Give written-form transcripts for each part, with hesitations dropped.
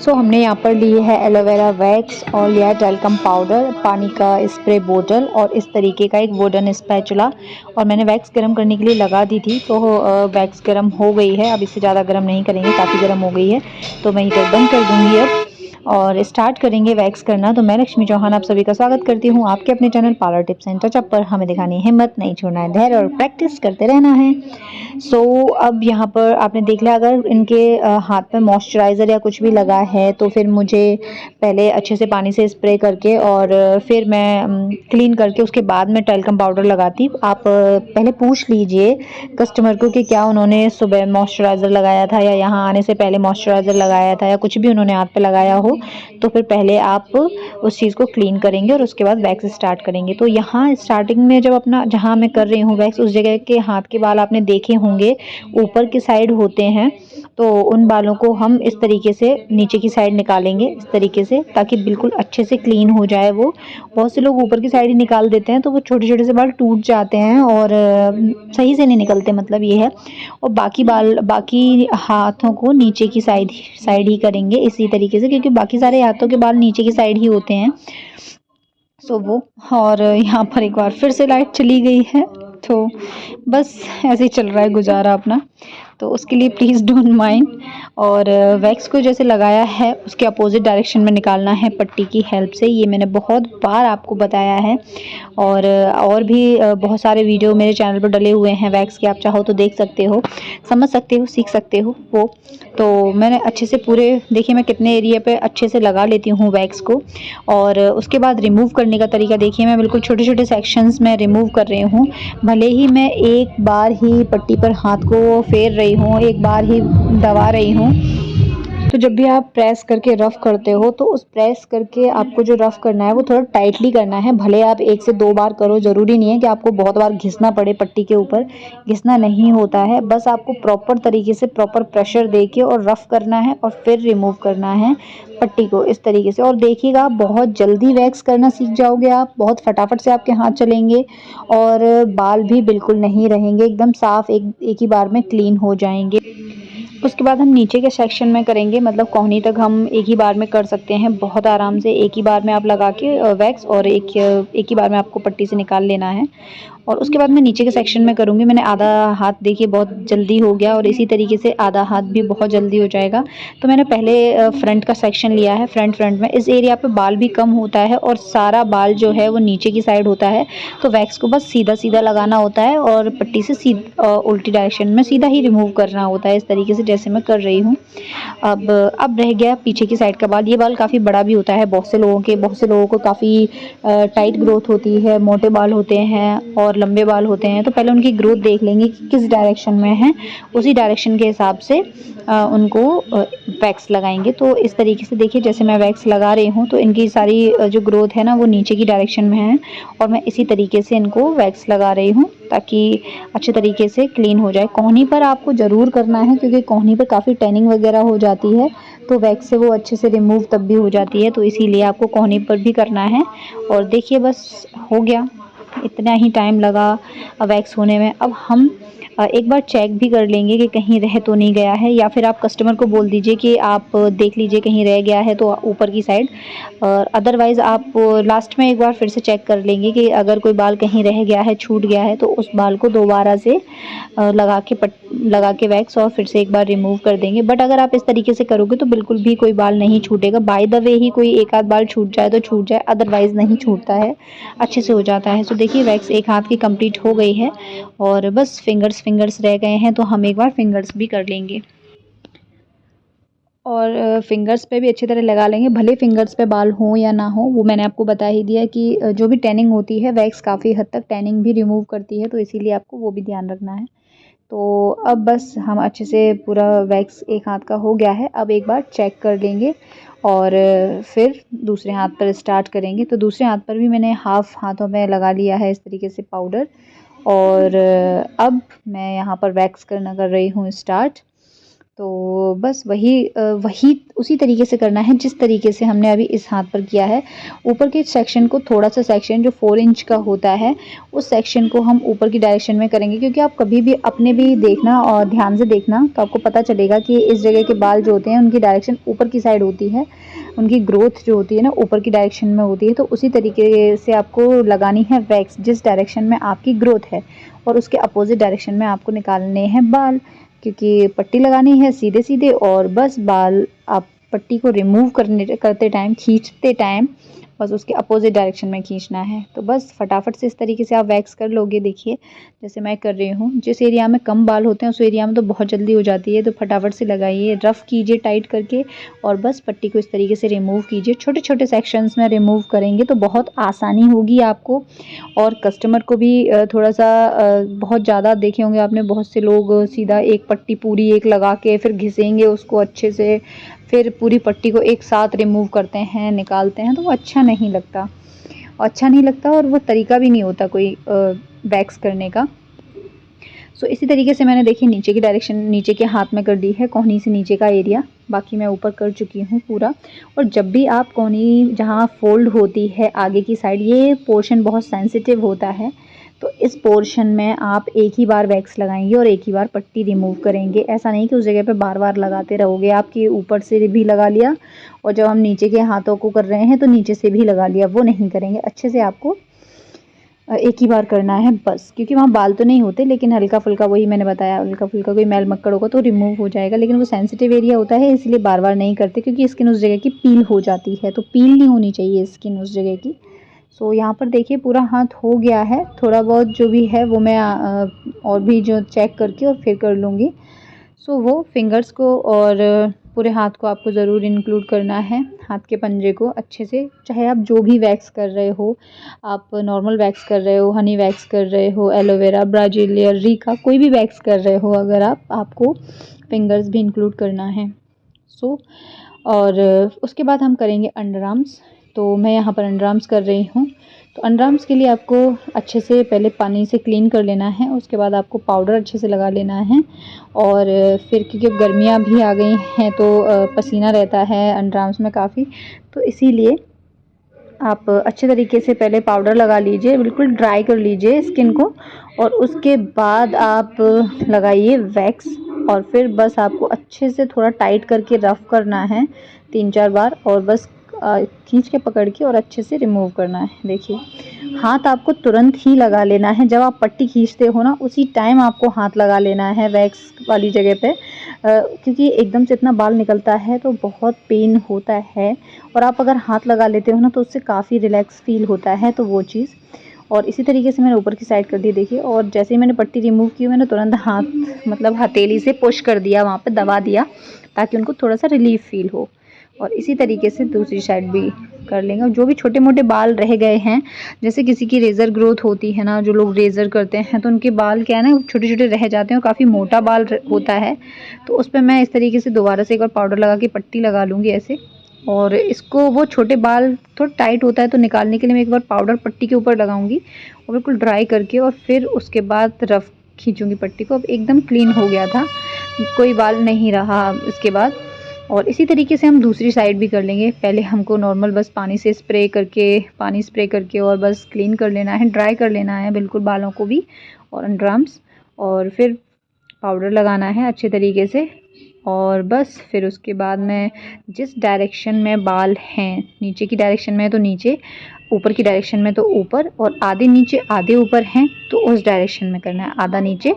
हमने यहाँ पर ली है एलोवेरा वैक्स और लिया है टैल्कम पाउडर, पानी का स्प्रे बोतल और इस तरीके का एक वुडन स्पैचुला। और मैंने वैक्स गर्म करने के लिए लगा दी थी, तो वैक्स गर्म हो गई है। अब इससे ज़्यादा गर्म नहीं करेंगे, काफ़ी गर्म हो गई है, तो मैं हीटर बंद कर दूँगी अब और स्टार्ट करेंगे वैक्स करना। तो मैं लक्ष्मी चौहान आप सभी का स्वागत करती हूँ आपके अपने channel parlour tips and touch-up पर। हमें दिखानी हिम्मत नहीं छोड़ना है, धैर्य और प्रैक्टिस करते रहना है। अब यहाँ पर आपने देख लिया, अगर इनके हाथ में मॉइस्चराइज़र या कुछ भी लगा है तो फिर मुझे पहले अच्छे से पानी से स्प्रे करके और फिर मैं क्लीन करके उसके बाद में टैल्कम पाउडर लगाती। आप पहले पूछ लीजिए कस्टमर को कि क्या उन्होंने सुबह मॉइस्चराइज़र लगाया था या यहाँ आने से पहले मॉइस्चराइज़र लगाया था या कुछ भी उन्होंने हाथ पे लगाया हो, तो फिर पहले आप उस चीज़ को क्लीन करेंगे और उसके बाद वैक्स स्टार्ट करेंगे। तो यहाँ स्टार्टिंग में जब अपना जहाँ मैं कर रही हूँ वैक्स, उस जगह के हाथ के बाल आपने देखे होंगे ऊपर की साइड होते हैं, तो उन बालों को हम इस तरीके से नीचे की साइड निकालेंगे इस तरीके से, ताकि बिल्कुल अच्छे से क्लीन हो जाए वो। बहुत से लोग ऊपर की साइड ही निकाल देते हैं, तो वो छोटे-छोटे से बाल टूट जाते हैं और सही से नहीं निकलते, मतलब ये है। और बाकी हाथों को नीचे की साइड ही करेंगे इसी तरीके से, क्योंकि बाकी सारे हाथों के बाल नीचे की साइड ही होते हैं। वो और यहाँ पर एक बार फिर से लाइट चली गई है, तो बस ऐसे ही चल रहा है गुजारा अपना, तो उसके लिए प्लीज़ डोंट माइंड। और वैक्स को जैसे लगाया है उसके अपोजिट डायरेक्शन में निकालना है पट्टी की हेल्प से। ये मैंने बहुत बार आपको बताया है और भी बहुत सारे वीडियो मेरे चैनल पर डले हुए हैं वैक्स के, आप चाहो तो देख सकते हो, समझ सकते हो, सीख सकते हो वो। तो मैंने अच्छे से पूरे, देखिए मैं कितने एरिया पे अच्छे से लगा लेती हूँ वैक्स को। और उसके बाद रिमूव करने का तरीका देखिए, मैं बिल्कुल छोटे-छोटे सेक्शंस में रिमूव कर रही हूँ। भले ही मैं एक बार ही पट्टी पर हाथ को फेर रही हूँ, एक बार ही दबा रही हूँ। तो जब भी आप प्रेस करके रफ़ करते हो, तो उस प्रेस करके आपको जो रफ़ करना है वो थोड़ा टाइटली करना है। भले आप 1 से 2 बार करो, ज़रूरी नहीं है कि आपको बहुत बार घिसना पड़े पट्टी के ऊपर, घिसना नहीं होता है। बस आपको प्रॉपर तरीके से प्रॉपर प्रेशर देके और रफ़ करना है और फिर रिमूव करना है पट्टी को इस तरीके से। और देखिएगा आप बहुत जल्दी वैक्स करना सीख जाओगे, आप बहुत फटाफट से आपके हाथ चलेंगे और बाल भी बिल्कुल नहीं रहेंगे, एकदम साफ़ एक ही बार में क्लीन हो जाएँगे। उसके बाद हम नीचे के सेक्शन में करेंगे, मतलब कोहनी तक हम एक ही बार में कर सकते हैं बहुत आराम से। एक ही बार में आप लगा के वैक्स और एक ही बार में आपको पट्टी से निकाल लेना है। और उसके बाद मैं नीचे के सेक्शन में करूँगी। मैंने आधा हाथ देखिए बहुत जल्दी हो गया और इसी तरीके से आधा हाथ भी बहुत जल्दी हो जाएगा। तो मैंने पहले फ्रंट का सेक्शन लिया है। फ्रंट में इस एरिया पे बाल भी कम होता है और सारा बाल जो है वो नीचे की साइड होता है, तो वैक्स को बस सीधा-सीधा लगाना होता है और पट्टी से उल्टी डायरेक्शन में सीधा ही रिमूव करना होता है, इस तरीके से जैसे मैं कर रही हूँ। अब रह गया पीछे की साइड का बाल। ये बाल काफ़ी बड़ा भी होता है बहुत से लोगों को काफ़ी टाइट ग्रोथ होती है, मोटे बाल होते हैं और लंबे बाल होते हैं। तो पहले उनकी ग्रोथ देख लेंगे कि किस डायरेक्शन में है, उसी डायरेक्शन के हिसाब से उनको वैक्स लगाएँगे। तो इस तरीके से देखिए जैसे मैं वैक्स लगा रही हूँ, तो इनकी सारी जो ग्रोथ है ना वो नीचे की डायरेक्शन में है और मैं इसी तरीके से इनको वैक्स लगा रही हूँ ताकि अच्छे तरीके से क्लीन हो जाए। कोहनी पर आपको ज़रूर करना है, क्योंकि कोहनी पर काफ़ी टैनिंग वगैरह हो जाती है, तो वैक्स से वो अच्छे से रिमूव तब भी हो जाती है, तो इसीलिए आपको कोहनी पर भी करना है। और देखिए बस हो गया, इतना ही टाइम लगा वैक्स होने में। अब हम एक बार चेक भी कर लेंगे कि कहीं रह तो नहीं गया है, या फिर आप कस्टमर को बोल दीजिए कि आप देख लीजिए कहीं रह गया है तो ऊपर की साइड। और अदरवाइज़ आप लास्ट में एक बार फिर से चेक कर लेंगे कि अगर कोई बाल कहीं रह गया है, छूट गया है, तो उस बाल को दोबारा से लगा के वैक्स और फिर से एक बार रिमूव कर देंगे। बट अगर आप इस तरीके से करोगे तो बिल्कुल भी कोई बाल नहीं छूटेगा। बाय द वे ही कोई एक आध बाल छूट जाए तो छूट जाए, अदरवाइज़ नहीं छूटता है, अच्छे से हो जाता है। सो देखिए वैक्स एक हाथ की कंप्लीट हो गई है और बस फिंगर्स रह गए हैं, तो हम एक बार फिंगर्स भी कर लेंगे। और फिंगर्स पे भी अच्छी तरह लगा लेंगे, भले फिंगर्स पे बाल हों या ना हो, वो मैंने आपको बता ही दिया कि जो भी टैनिंग होती है वैक्स काफ़ी हद तक टैनिंग भी रिमूव करती है, तो इसीलिए आपको वो भी ध्यान रखना है। तो अब बस हम अच्छे से पूरा वैक्स एक हाथ का हो गया है। अब एक बार चेक कर लेंगे और फिर दूसरे हाथ पर स्टार्ट करेंगे। तो दूसरे हाथ पर भी मैंने हाफ़ हाथों में लगा लिया है इस तरीके से पाउडर। और अब मैं यहाँ पर वैक्स करना कर रही हूँ स्टार्ट। तो बस वही उसी तरीके से करना है जिस तरीके से हमने अभी इस हाथ पर किया है। ऊपर के सेक्शन को, थोड़ा सा सेक्शन जो 4 इंच का होता है, उस सेक्शन को हम ऊपर की डायरेक्शन में करेंगे, क्योंकि आप कभी भी अपने भी देखना और ध्यान से देखना तो आपको पता चलेगा कि इस जगह के बाल जो होते हैं उनकी डायरेक्शन ऊपर की साइड होती है, उनकी ग्रोथ जो होती है ना ऊपर की डायरेक्शन में होती है। तो उसी तरीके से आपको लगानी है वैक्स, जिस डायरेक्शन में आपकी ग्रोथ है, और उसके अपोजिट डायरेक्शन में आपको निकालने हैं बाल, क्योंकि पट्टी लगानी है सीधे सीधे। और बस बाल आप पट्टी को रिमूव करते टाइम, खींचते टाइम बस उसके अपोजिट डायरेक्शन में खींचना है। तो बस फटाफट से इस तरीके से आप वैक्स कर लोगे। देखिए जैसे मैं कर रही हूँ, जिस एरिया में कम बाल होते हैं उस एरिया में तो बहुत जल्दी हो जाती है, तो फटाफट से लगाइए, रफ़ कीजिए टाइट करके, और बस पट्टी को इस तरीके से रिमूव कीजिए। छोटे छोटे सेक्शंस में रिमूव करेंगे तो बहुत आसानी होगी आपको, और कस्टमर को भी थोड़ा सा बहुत ज़्यादा देखे होंगे आपने, बहुत से लोग सीधा एक पट्टी पूरी एक लगा के फिर घिसेंगे उसको अच्छे से, फिर पूरी पट्टी को एक साथ रिमूव करते हैं, निकालते हैं, तो वो अच्छा नहीं लगता और वो तरीका भी नहीं होता कोई वैक्स करने का। सो इसी तरीके से मैंने देखिए नीचे की डायरेक्शन, नीचे के हाथ में कर दी है, कोहनी से नीचे का एरिया, बाकी मैं ऊपर कर चुकी हूँ पूरा। और जब भी आप कोहनी जहाँ फोल्ड होती है आगे की साइड, ये पोर्शन बहुत सेंसिटिव होता है, तो इस पोर्शन में आप एक ही बार वैक्स लगाएंगे और एक ही बार पट्टी रिमूव करेंगे। ऐसा नहीं कि उस जगह पे बार बार लगाते रहोगे, आपके ऊपर से भी लगा लिया और जब हम नीचे के हाथों को कर रहे हैं तो नीचे से भी लगा लिया, वो नहीं करेंगे। अच्छे से आपको एक ही बार करना है बस, क्योंकि वहाँ बाल तो नहीं होते, लेकिन हल्का फुल्का, वही मैंने बताया, हल्का फुल्का कोई मैल मक्कड़ होगा तो रिमूव हो जाएगा, लेकिन वो सेंसिटिव एरिया होता है इसलिए बार बार नहीं करते, क्योंकि स्किन उस जगह की पील हो जाती है, तो पील नहीं होनी चाहिए स्किन उस जगह की। सो यहाँ पर देखिए पूरा हाथ हो गया है, थोड़ा बहुत जो भी है वो मैं और भी जो चेक करके और फिर कर लूँगी। सो वो फिंगर्स को और पूरे हाथ को आपको ज़रूर इंक्लूड करना है, हाथ के पंजे को अच्छे से, चाहे आप जो भी वैक्स कर रहे हो, आप नॉर्मल वैक्स कर रहे हो, हनी वैक्स कर रहे हो, एलोवेरा, ब्राज़ीलियर, रीका, कोई भी वैक्स कर रहे हो अगर आपको फिंगर्स भी इंक्लूड करना है। सो और उसके बाद हम करेंगे अंडर आर्म्स। तो मैं यहाँ पर अंडर आर्म्स कर रही हूँ। तो अंडर आर्म्स के लिए आपको अच्छे से पहले पानी से क्लीन कर लेना है, उसके बाद आपको पाउडर अच्छे से लगा लेना है, और फिर क्योंकि गर्मियाँ भी आ गई हैं तो पसीना रहता है अंडर आर्म्स में काफ़ी, तो इसीलिए आप अच्छे तरीके से पहले पाउडर लगा लीजिए, बिल्कुल ड्राई कर लीजिए स्किन को, और उसके बाद आप लगाइए वैक्स, और फिर बस आपको अच्छे से थोड़ा टाइट करके रफ़ करना है 3-4 बार, और बस खींच के पकड़ के और अच्छे से रिमूव करना है। देखिए हाथ आपको तुरंत ही लगा लेना है, जब आप पट्टी खींचते हो ना उसी टाइम आपको हाथ लगा लेना है वैक्स वाली जगह पे, क्योंकि एकदम से इतना बाल निकलता है तो बहुत पेन होता है, और आप अगर हाथ लगा लेते हो ना तो उससे काफ़ी रिलैक्स फील होता है, तो वो चीज़। और इसी तरीके से मैंने ऊपर की साइड कर दी देखिए, और जैसे ही मैंने पट्टी रिमूव की मैंने तुरंत हाथ मतलब हथेली से पुश कर दिया, वहाँ पे दबा दिया, ताकि उनको थोड़ा सा रिलीफ फील हो। और इसी तरीके से दूसरी साइड भी कर लेंगे। और जो भी छोटे मोटे बाल रह गए हैं, जैसे किसी की रेज़र ग्रोथ होती है ना, जो लोग रेज़र करते हैं तो उनके बाल क्या है ना छोटे छोटे रह जाते हैं और काफ़ी मोटा बाल होता है, तो उस पर मैं इस तरीके से दोबारा से एक बार पाउडर लगा के पट्टी लगा लूँगी ऐसे। और इसको, वो छोटे बाल थोड़ा टाइट होता है तो निकालने के लिए मैं एक बार पाउडर पट्टी के ऊपर लगाऊंगी और बिल्कुल ड्राई करके, और फिर उसके बाद रफ खींचूंगी पट्टी को। अब एकदम क्लीन हो गया था, कोई बाल नहीं रहा इसके बाद। और इसी तरीके से हम दूसरी साइड भी कर लेंगे। पहले हमको नॉर्मल बस पानी स्प्रे करके और बस क्लीन कर लेना है, ड्राई कर लेना है बिल्कुल बालों को भी और अंडर आर्म्स, और फिर पाउडर लगाना है अच्छे तरीके से। और बस फिर उसके बाद में जिस डायरेक्शन में बाल हैं, नीचे की डायरेक्शन में तो नीचे, ऊपर की डायरेक्शन में तो ऊपर, और आधे नीचे आधे ऊपर हैं तो उस डायरेक्शन में करना है, आधा नीचे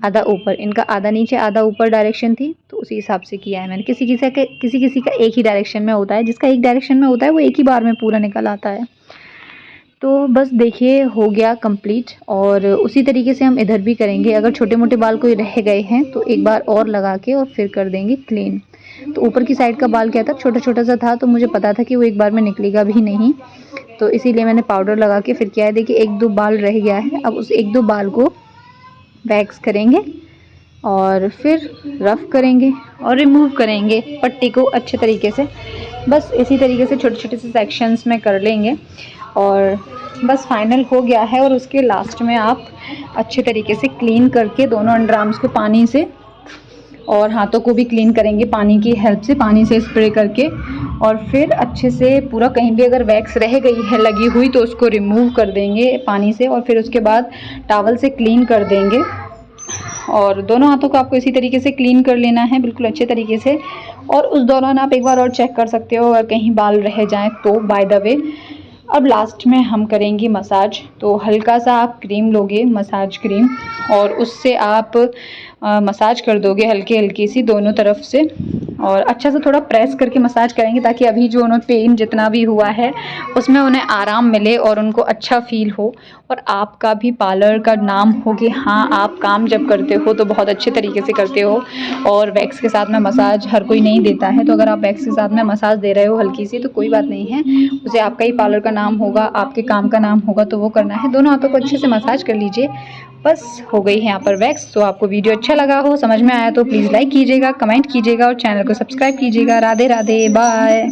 आधा ऊपर। इनका आधा नीचे आधा ऊपर डायरेक्शन थी तो उसी हिसाब से किया है मैंने। किसी किसी का एक ही डायरेक्शन में होता है, जिसका एक डायरेक्शन में होता है वो एक ही बार में पूरा निकल आता है। तो बस देखिए हो गया कंप्लीट, और उसी तरीके से हम इधर भी करेंगे। अगर छोटे मोटे बाल कोई रह गए हैं तो एक बार और लगा के और फिर कर देंगे क्लीन। तो ऊपर की साइड का बाल क्या था, छोटा छोटा सा था, तो मुझे पता था कि वो एक बार में निकलेगा भी नहीं, तो इसीलिए मैंने पाउडर लगा के फिर किया है। देखिए 1-2 बाल रह गया है, अब उस 1-2 बाल को वैक्स करेंगे और फिर रफ़ करेंगे और रिमूव करेंगे पट्टी को अच्छे तरीके से। बस इसी तरीके से छोटे छोटे से सेक्शंस में कर लेंगे और बस फाइनल हो गया है। और उसके लास्ट में आप अच्छे तरीके से क्लीन करके दोनों अंडर आर्म्स को पानी से और हाथों को भी क्लीन करेंगे पानी की हेल्प से, पानी से स्प्रे करके। और फिर अच्छे से पूरा कहीं भी अगर वैक्स रह गई है लगी हुई तो उसको रिमूव कर देंगे पानी से, और फिर उसके बाद टॉवल से क्लीन कर देंगे। और दोनों हाथों को आपको इसी तरीके से क्लीन कर लेना है बिल्कुल अच्छे तरीके से। और उस दौरान आप एक बार और चेक कर सकते हो अगर कहीं बाल रह जाएं तो, बाय द वे। अब लास्ट में हम करेंगे मसाज। तो हल्का सा आप क्रीम लोगे, मसाज क्रीम, और उससे आप मसाज कर दोगे हल्की हल्की सी दोनों तरफ से, और अच्छा से थोड़ा प्रेस करके मसाज करेंगे ताकि अभी जो उन्हें पेन जितना भी हुआ है उसमें उन्हें आराम मिले और उनको अच्छा फील हो। और आपका भी पार्लर का नाम हो कि हाँ, आप काम जब करते हो तो बहुत अच्छे तरीके से करते हो। और वैक्स के साथ में मसाज हर कोई नहीं देता है, तो अगर आप वैक्स के साथ में मसाज दे रहे हो हल्की सी तो कोई बात नहीं है, उसे आपका ही पार्लर का नाम होगा, आपके काम का नाम होगा, तो वो करना है। दोनों हाथों को अच्छे से मसाज कर लीजिए। बस हो गई है यहाँ पर वैक्स। तो आपको वीडियो अच्छा लगा हो, समझ में आया तो प्लीज़ लाइक कीजिएगा, कमेंट कीजिएगा और चैनल को सब्सक्राइब कीजिएगा। राधे राधे, बाय।